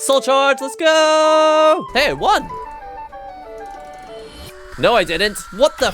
Soul charge, let's go! Hey, I won! No, I didn't. What the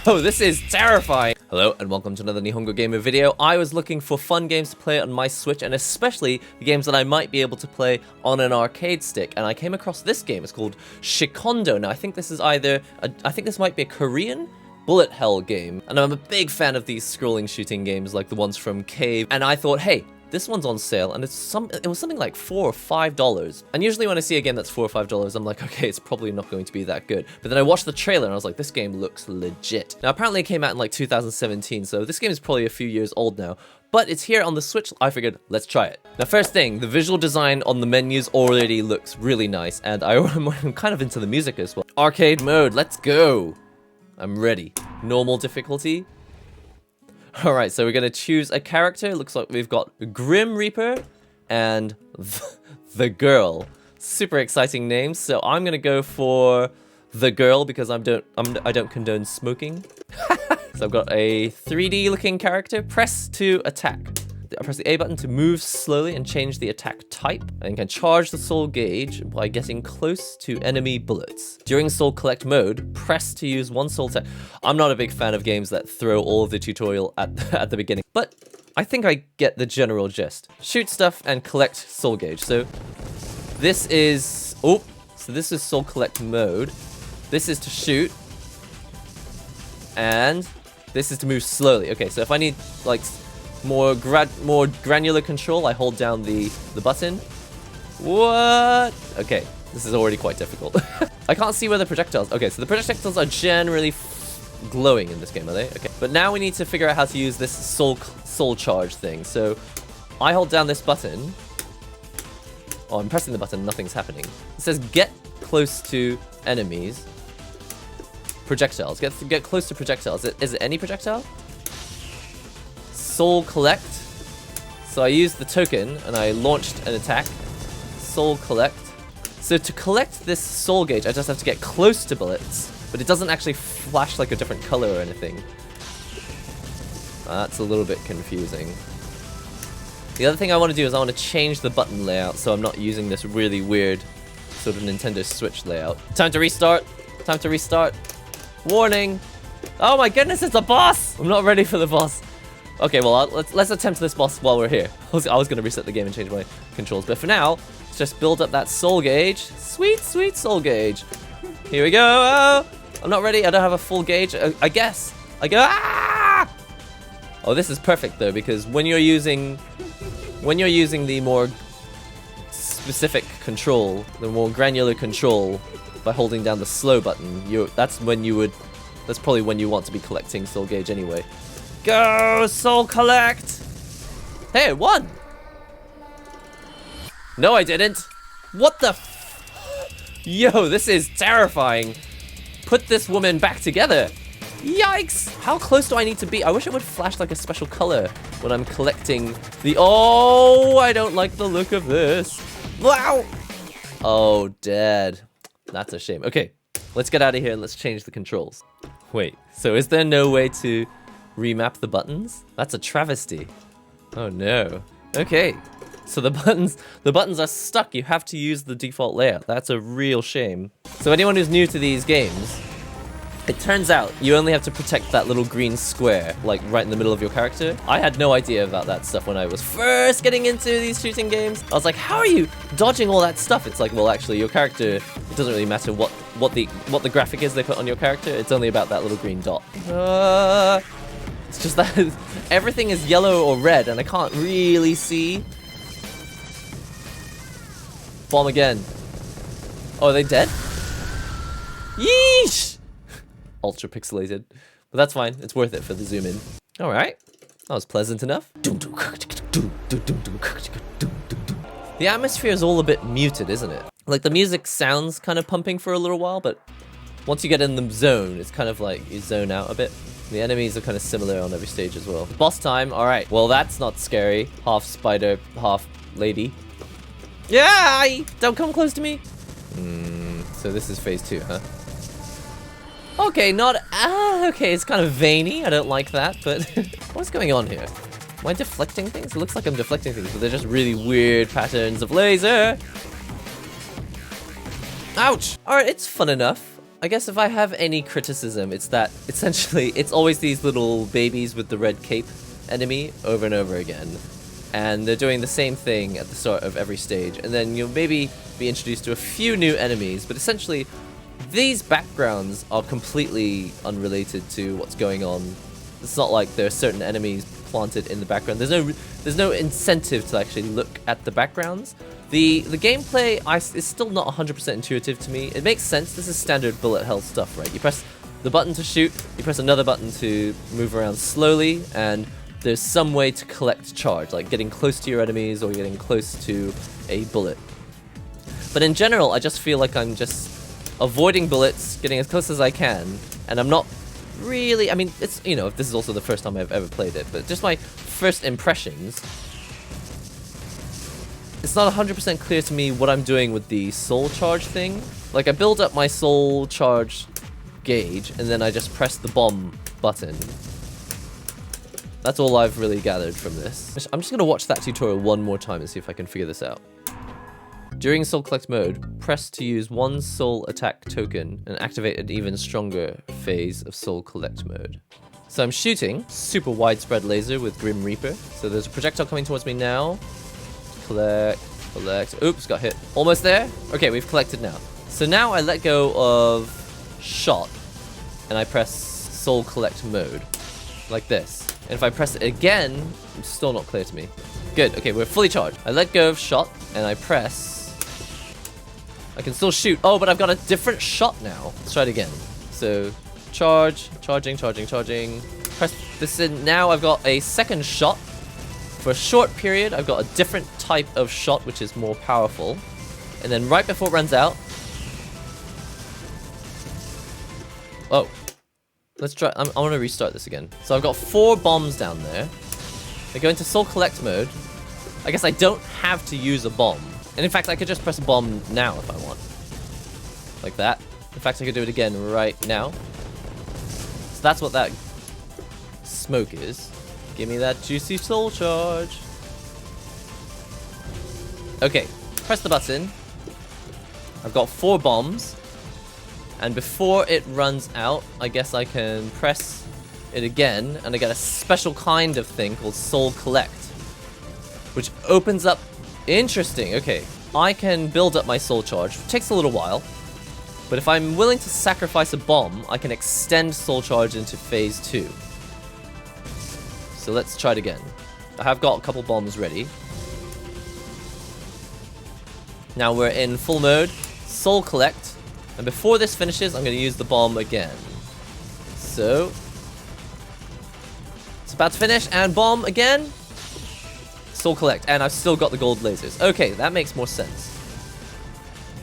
Oh, this is terrifying. Hello, and welcome to another NihongoGamer video. I was looking for fun games to play on my Switch, and especially the games that I might be able to play on an arcade stick. And I came across this game. It's called Shikhondo. Now, I think this is I think this might be a Korean bullet hell game. And I'm a big fan of these scrolling shooting games like the ones from Cave. And I thought, hey, this one's on sale, and it was something like $4 or $5. And usually when I see a game that's $4 or $5, I'm like, okay, it's probably not going to be that good. But then I watched the trailer and I was like, this game looks legit. Now, apparently it came out in like 2017, so this game is probably a few years old now. But it's here on the Switch. I figured, let's try it. Now, first thing, the visual design on the menus already looks really nice, and I'm kind of into the music as well. Arcade mode, let's go. I'm ready. Normal difficulty. Alright, so we're gonna choose a character. Looks like we've got Grim Reaper and the Girl. Super exciting names. So I'm gonna go for the Girl because I don't condone smoking. So I've got a 3D looking character. Press to attack. I press the A button to move slowly and change the attack type, and can charge the soul gauge by getting close to enemy bullets. During soul collect mode, press to use one soul tech. I'm not a big fan of games that throw all of the tutorial at the beginning, but I think I get the general gist. Shoot stuff and collect soul gauge. So this is soul collect mode. This is to shoot, and this is to move slowly. Okay, so if I need like more granular control, I hold down the button. What? Okay, this is already quite difficult. I can't see where the projectiles... Okay, so the projectiles are generally glowing in this game, are they? Okay, but now we need to figure out how to use this soul charge thing. So I hold down this button. Oh, I'm pressing the button, nothing's happening. It says get close to enemies. Projectiles. Get close to projectiles. Is it any projectile? Soul collect. So I used the token and I launched an attack. Soul collect. So to collect this soul gauge, I just have to get close to bullets, but it doesn't actually flash like a different color or anything. That's a little bit confusing. The other thing I want to do is I want to change the button layout so I'm not using this really weird sort of Nintendo Switch layout. Time to restart. Time to restart. Warning. Oh my goodness, it's a boss! I'm not ready for the boss. Okay, well, let's attempt this boss while we're here. I was going to reset the game and change my controls, but for now, let's just build up that soul gauge. Sweet, sweet soul gauge. Here we go. Oh, I'm not ready. I don't have a full gauge. I guess. I go. Ah! Oh, this is perfect though, because when you're using the more specific control, the more granular control, by holding down the slow button, that's probably when you want to be collecting soul gauge anyway. Go, soul collect! Hey, I won! No, I didn't. What the Yo, this is terrifying. Put this woman back together. Yikes! How close do I need to be? I wish it would flash like a special color when I'm collecting the... Oh, I don't like the look of this. Wow! Oh, dead. That's a shame. Okay, let's get out of here and let's change the controls. Wait, so is there no way to remap the buttons? That's a travesty. Oh no. Okay, so the buttons are stuck. You have to use the default layout. That's a real shame. So anyone who's new to these games, it turns out you only have to protect that little green square, like right in the middle of your character. I had no idea about that stuff when I was first getting into these shooting games. I was like, how are you dodging all that stuff? It's like, well, actually, your character, it doesn't really matter what the graphic is they put on your character. It's only about that little green dot. It's just that everything is yellow or red, and I can't really see. Bomb again. Oh, are they dead? Yeesh! Ultra pixelated. But that's fine. It's worth it for the zoom in. Alright. That was pleasant enough. The atmosphere is all a bit muted, isn't it? Like, the music sounds kind of pumping for a little while, but once you get in the zone, it's kind of like you zone out a bit. The enemies are kind of similar on every stage as well. Boss time, alright. Well, that's not scary. Half spider, half lady. Yeah! Don't come close to me! So this is phase 2, huh? Okay, okay, it's kind of veiny. I don't like that, but... What's going on here? Am I deflecting things? It looks like I'm deflecting things, but they're just really weird patterns of laser. Ouch! Alright, it's fun enough. I guess if I have any criticism, it's that essentially it's always these little babies with the red cape enemy over and over again. And they're doing the same thing at the start of every stage. And then you'll maybe be introduced to a few new enemies, but essentially these backgrounds are completely unrelated to what's going on. It's not like there are certain enemies planted in the background. There's no incentive to actually look at the backgrounds. The gameplay is still not 100% intuitive to me. It makes sense. This is standard bullet hell stuff, right? You press the button to shoot, you press another button to move around slowly, and there's some way to collect charge, like getting close to your enemies or getting close to a bullet. But in general, I just feel like I'm just avoiding bullets, getting as close as I can, and I'm not really, I mean, it's, you know, this is also the first time I've ever played it, but just my first impressions, it's not 100% clear to me what I'm doing with the soul charge thing. Like, I build up my soul charge gauge, and then I just press the bomb button. That's all I've really gathered from this. I'm just gonna watch that tutorial one more time and see if I can figure this out. During Soul Collect mode, press to use one soul attack token and activate an even stronger phase of Soul Collect mode. So I'm shooting super widespread laser with Grim Reaper. So there's a projectile coming towards me now. Collect, collect. Oops, got hit. Almost there. Okay, we've collected now. So now I let go of shot and I press Soul Collect mode like this. And if I press it again, it's still not clear to me. Good, okay, we're fully charged. I let go of shot and I press. I can still shoot. Oh, but I've got a different shot now. Let's try it again. So, charge, charging, charging, charging. Press this in. Now I've got a second shot. For a short period, I've got a different type of shot, which is more powerful. And then right before it runs out. Oh. Let's try. I want to restart this again. So I've got 4 bombs down there. They go into Soul Collect mode. I guess I don't have to use a bomb. And in fact, I could just press a bomb now if I want. Like that. In fact, I could do it again right now. So that's what that smoke is. Give me that juicy soul charge. Okay, press the button. I've got 4 bombs. And before it runs out, I guess I can press it again, and I get a special kind of thing called Soul Collect, which opens up. Interesting, okay. I can build up my soul charge. It takes a little while, but if I'm willing to sacrifice a bomb, I can extend soul charge into phase 2. So let's try it again. I have got a couple bombs ready. Now we're in full mode, Soul Collect. And before this finishes, I'm going to use the bomb again. So, it's about to finish, and bomb again. Soul Collect, and I've still got the gold lasers. Okay, that makes more sense.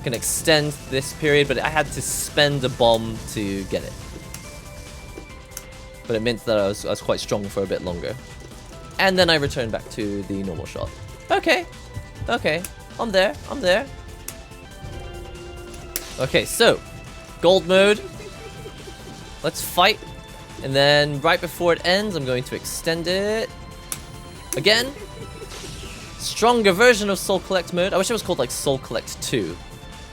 I can extend this period, but I had to spend a bomb to get it. But it meant that I was quite strong for a bit longer. And then I return back to the normal shot. Okay, okay, I'm there, I'm there. Okay, so, gold mode. Let's fight. And then right before it ends, I'm going to extend it. Again. Stronger version of Soul Collect mode. I wish it was called like Soul Collect 2.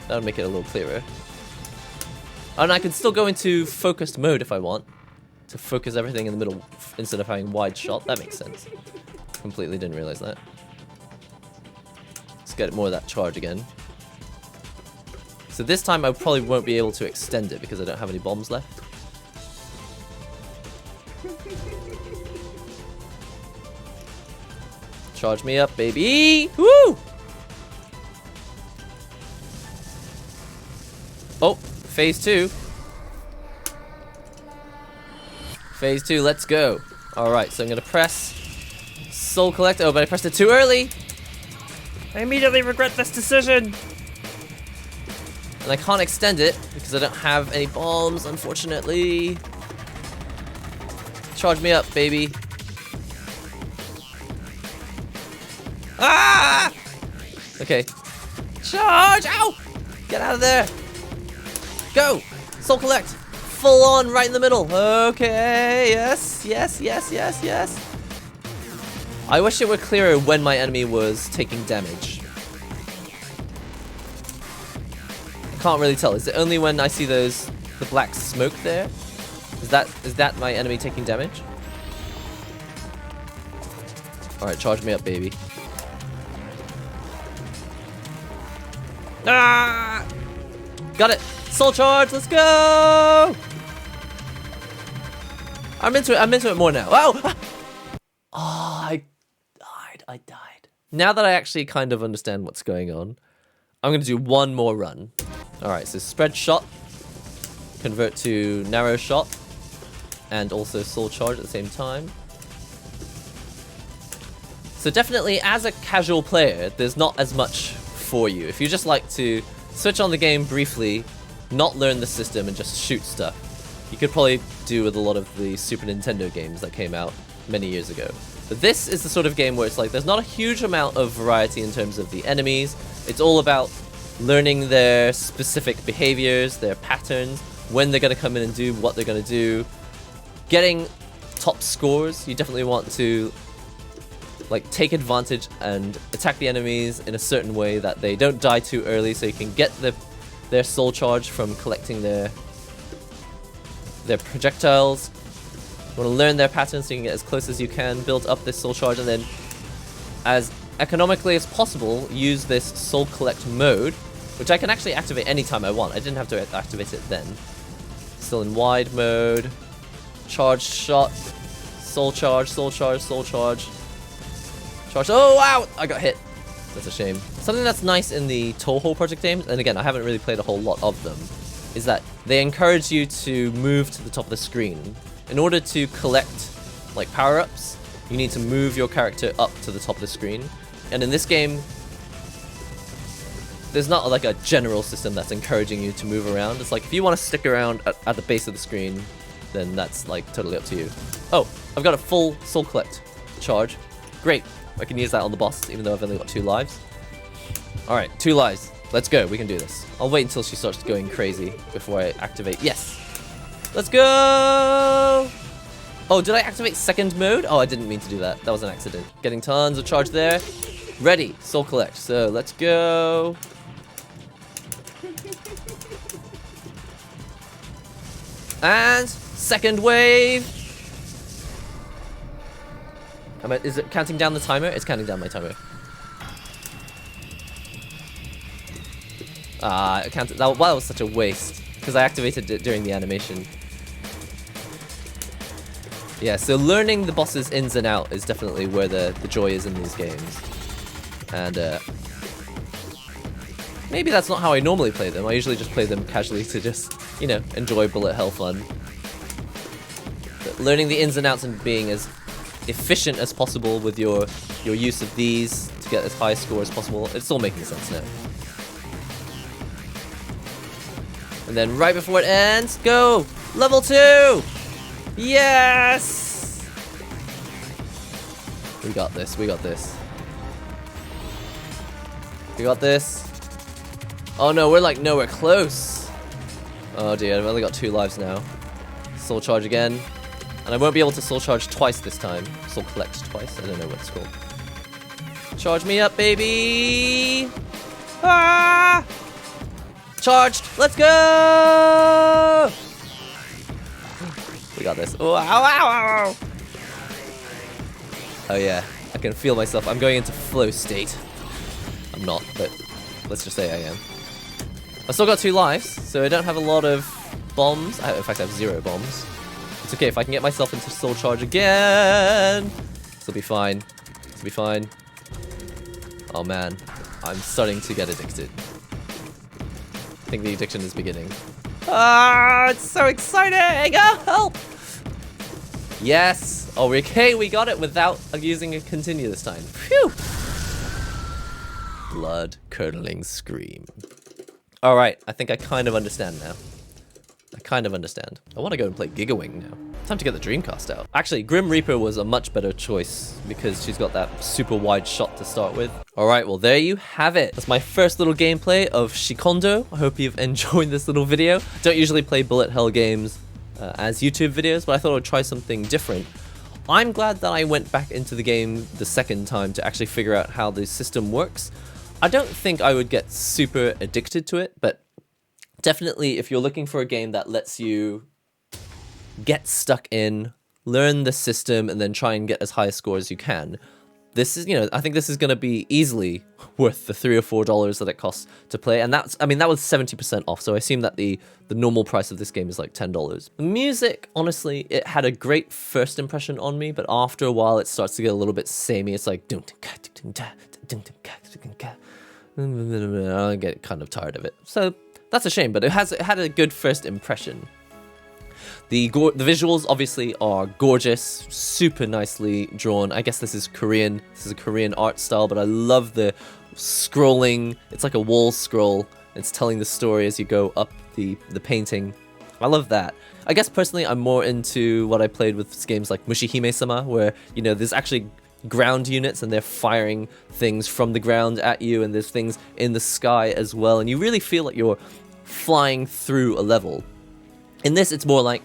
That would make it a little clearer. And I can still go into focused mode if I want. To focus everything in the middle instead of having wide shot. That makes sense. Completely didn't realize that. Let's get more of that charge again. So this time I probably won't be able to extend it because I don't have any bombs left. Charge me up, baby! Woo! Oh, phase 2. Phase 2, let's go. Alright, so I'm gonna press Soul Collect. Oh, but I pressed it too early! I immediately regret this decision! And I can't extend it because I don't have any bombs, unfortunately. Charge me up, baby. Ah! Okay. Charge! Ow! Get out of there! Go! Soul Collect! Full on, right in the middle. Okay, yes, yes, yes, yes, yes. I wish it were clearer when my enemy was taking damage. Can't really tell. Is it only when I see the black smoke there? Is that my enemy taking damage? Alright, charge me up, baby. Ah! Got it! Soul charge, let's go! I'm into it more now. Oh! Oh, I died. Now that I actually kind of understand what's going on, I'm gonna do one more run. Alright, so spread shot, convert to narrow shot, and also soul charge at the same time. So definitely, as a casual player, there's not as much for you. If you just like to switch on the game briefly, not learn the system, and just shoot stuff, you could probably do with a lot of the Super Nintendo games that came out many years ago. But this is the sort of game where it's like, there's not a huge amount of variety in terms of the enemies. It's all about learning their specific behaviors, their patterns, when they're going to come in and do what they're going to do. Getting top scores, you definitely want to like take advantage and attack the enemies in a certain way that they don't die too early, so you can get their soul charge from collecting their projectiles. You want to learn their patterns so you can get as close as you can, build up this soul charge, and then as economically as possible use this soul collect mode, which I can actually activate anytime I want. I didn't have to activate it then. Still in wide mode. Charge shot. Soul charge, soul charge, soul charge. Charge. Oh, wow! I got hit. That's a shame. Something that's nice in the Touhou project games, and again, I haven't really played a whole lot of them, is that they encourage you to move to the top of the screen. In order to collect like power-ups, you need to move your character up to the top of the screen. And in this game, there's not like a general system that's encouraging you to move around. It's like, if you want to stick around at the base of the screen, then that's like totally up to you. Oh, I've got a full soul collect charge. Great. I can use that on the boss, even though I've only got 2 lives. Alright, 2 lives. Let's go. We can do this. I'll wait until she starts going crazy before I activate. Yes! Let's go! Oh, did I activate second mode? Oh, I didn't mean to do that. That was an accident. Getting tons of charge there. Ready. Soul collect. So, let's go. And second wave. Is it counting down the timer? It's counting down my timer. Ah, it counted. That was such a waste because I activated it during the animation. Yeah, so learning the boss's ins and out is definitely where the joy is in these games. And maybe that's not how I normally play them. I usually just play them casually to just, you know, enjoy bullet hell fun. But learning the ins and outs and being as efficient as possible with your use of these to get as high a score as possible, it's all making sense now. And then right before it ends, go! Level 2! Yes! We got this, we got this. We got this. Oh no, we're like nowhere close. Oh dear, I've only got 2 lives now. Soul charge again. And I won't be able to soul charge twice this time. Soul collect twice, I don't know what it's called. Charge me up, baby! Ah! Charged! Let's go! We got this. Oh, ow, ow, ow. Oh yeah, I can feel myself. I'm going into flow state. I'm not, but let's just say I am. I still got 2 lives, so I don't have a lot of bombs. In fact, I have 0 bombs. It's okay if I can get myself into soul charge again. This'll be fine. This'll be fine. Oh man, I'm starting to get addicted. I think the addiction is beginning. Ah, it's so exciting! Oh, help! Yes! Oh, okay, we got it without using a continue this time. Phew! Blood-curdling scream. Alright, I think I kind of understand now. I kind of understand. I want to go and play Gigawing now. Time to get the Dreamcast out. Actually, Grim Reaper was a much better choice because she's got that super wide shot to start with. Alright, well there you have it. That's my first little gameplay of Shikhondo. I hope you've enjoyed this little video. I don't usually play bullet hell games as YouTube videos, but I thought I'd try something different. I'm glad that I went back into the game the second time to actually figure out how the system works. I don't think I would get super addicted to it, but Definitely, if you're looking for a game that lets you get stuck in, learn the system, and then try and get as high a score as you can, this is, I think this is going to be easily worth the $3 or $4 that it costs to play. And that's, that was 70% off. So I assume that the normal price of this game is like $10. The music, honestly, it had a great first impression on me, but after a while it starts to get a little bit samey. It's like, I get kind of tired of it. So that's a shame, but it had a good first impression. The visuals obviously are gorgeous, super nicely drawn. I guess this is Korean. This is a Korean art style, but I love the scrolling. It's like a wall scroll. It's telling the story as you go up the painting. I love that. I guess personally I'm more into what I played with games like Mushihime-sama, where, there's actually ground units and they're firing things from the ground at you, and there's things in the sky as well, and you really feel like you're flying through a level. In this, it's more like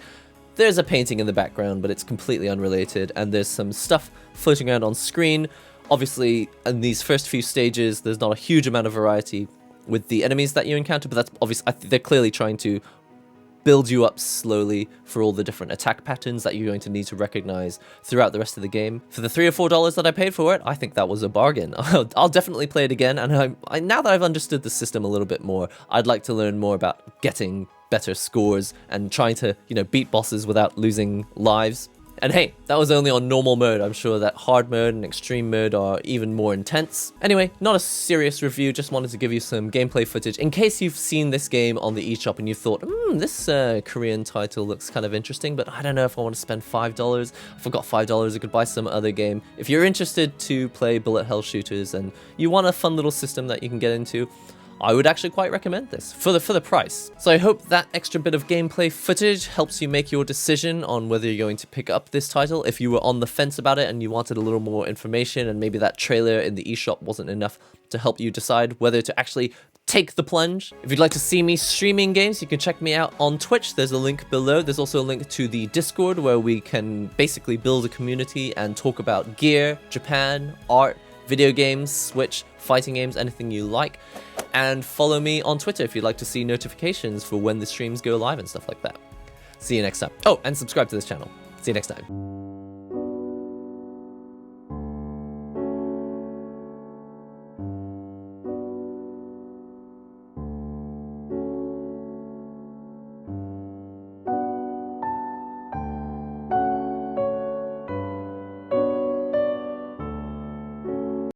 there's a painting in the background, but it's completely unrelated, and there's some stuff floating around on screen. Obviously, in these first few stages, there's not a huge amount of variety with the enemies that you encounter, but that's obvious. They're clearly trying to build you up slowly for all the different attack patterns that you're going to need to recognize throughout the rest of the game. For the $3 or $4 that I paid for it, I think that was a bargain. I'll definitely play it again, and now that I've understood the system a little bit more, I'd like to learn more about getting better scores and trying to, beat bosses without losing lives. And hey, that was only on normal mode. I'm sure that hard mode and extreme mode are even more intense. Anyway, not a serious review, just wanted to give you some gameplay footage in case you've seen this game on the eShop and you thought, this Korean title looks kind of interesting, but I don't know if I want to spend $5. If I got $5, I could buy some other game. If you're interested to play bullet hell shooters and you want a fun little system that you can get into, I would actually quite recommend this for the price. So I hope that extra bit of gameplay footage helps you make your decision on whether you're going to pick up this title. If you were on the fence about it and you wanted a little more information, and maybe that trailer in the eShop wasn't enough to help you decide whether to actually take the plunge. If you'd like to see me streaming games, you can check me out on Twitch. There's a link below. There's also a link to the Discord where we can basically build a community and talk about gear, Japan, art, video games, Switch, fighting games, anything you like. And follow me on Twitter if you'd like to see notifications for when the streams go live and stuff like that. See you next time. Oh, and subscribe to this channel. See you next time.